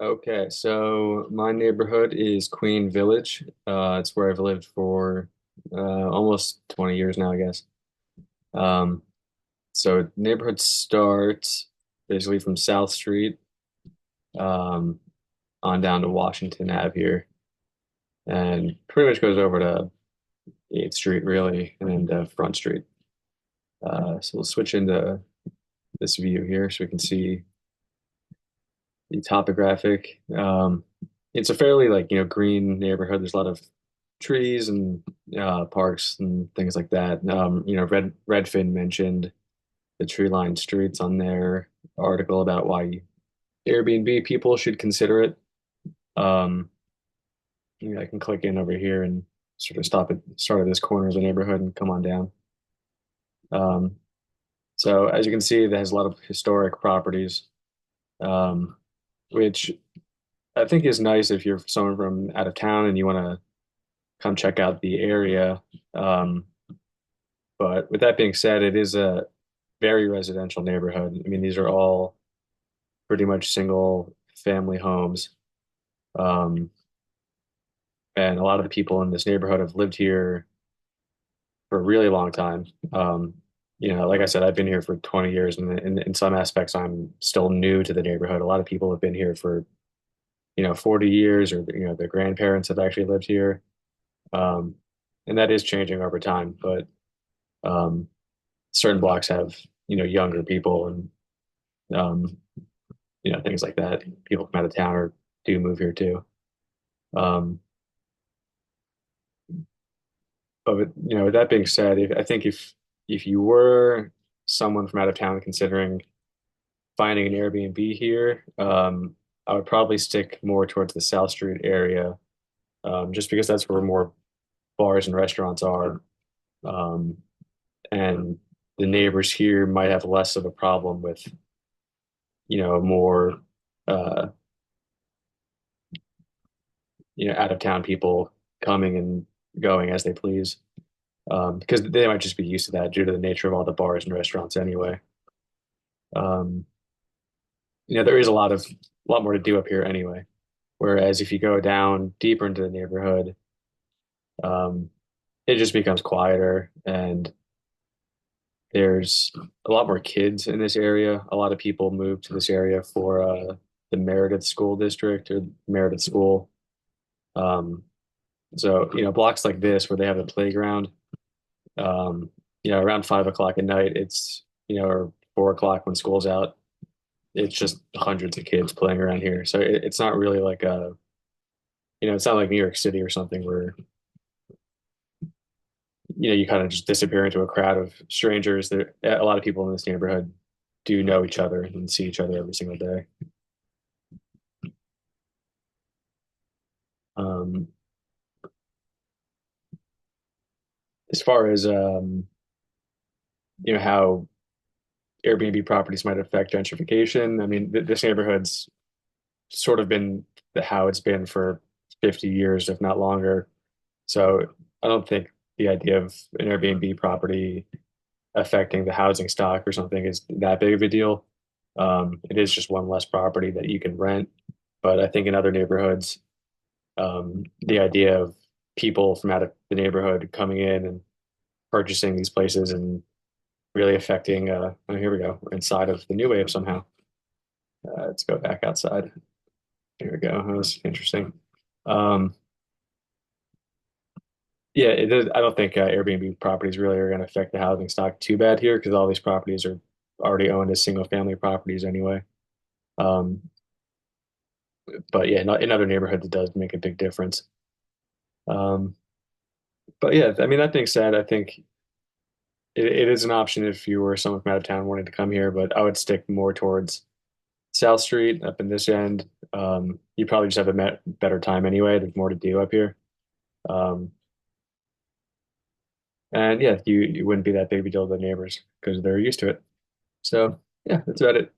Okay, so my neighborhood is Queen Village. It's where I've lived for almost 20 years now, I guess. Um, so neighborhood starts basically from South Street um, on down to Washington Ave here, and pretty much goes over to 8th Street really, and then Front Street. So we'll switch into this view here so we can see the topographic. It's a fairly green neighborhood. There's a lot of trees and parks and things like that. Redfin mentioned the tree-lined streets on their article about why Airbnb people should consider it. Um, I can click in over here and sort of start at this corner of the neighborhood and come on down. Um, so as you can see, it has a lot of historic properties, um, which I think is nice if you're someone from out of town and you want to come check out the area. Um, but with that being said, it is a very residential neighborhood. I mean, these are all pretty much single family homes. Um, and a lot of the people in this neighborhood have lived here for a really long time. Like I said, I've been here for 20 years, and in some aspects, I'm still new to the neighborhood. A lot of people have been here for, 40 years, or, their grandparents have actually lived here. Um, and that is changing over time, but um, certain blocks have, younger people and, um, things like that. People from out of town or do move here too. Um, with that being said, I think if you were someone from out of town considering finding an Airbnb here, I would probably stick more towards the South Street area, just because that's where more bars and restaurants are. Um, and the neighbors here might have less of a problem with, more, uh, out of town people coming and going as they please, because they might just be used to that due to the nature of all the bars and restaurants anyway. Um, there is a lot more to do up here anyway. Whereas if you go down deeper into the neighborhood, um, it just becomes quieter and there's a lot more kids in this area. A lot of people move to this area for the Meredith School District or Meredith School. Um, so, blocks like this where they have a playground, um, around 5 o'clock at night, or 4 o'clock when school's out, it's just hundreds of kids playing around here. So it's not really like it's not like New York City or something where, you kind of just disappear into a crowd of strangers. There, a lot of people in this neighborhood do know each other and see each other every single day. Um, as far as how Airbnb properties might affect gentrification, I mean, this neighborhood's sort of been how it's been for 50 years, if not longer. So I don't think the idea of an Airbnb property affecting the housing stock or something is that big of a deal. It is just one less property that you can rent. But I think in other neighborhoods, the idea of people from out of the neighborhood coming in and purchasing these places and really affecting, oh, here we go, we're inside of the New Wave somehow. Let's go back outside. Here we go. That was interesting. Um, yeah, it is, I don't think Airbnb properties really are going to affect the housing stock too bad here because all these properties are already owned as single family properties anyway. Um, but yeah, in other neighborhoods, it does make a big difference. Um, but yeah, I mean, that being said, I think it is an option if you were someone from out of town wanting to come here, but I would stick more towards South Street up in this end. You probably just have a better time anyway. There's more to do up here. Um, and yeah, you wouldn't be that big of a deal to the neighbors because they're used to it. So yeah, that's about it.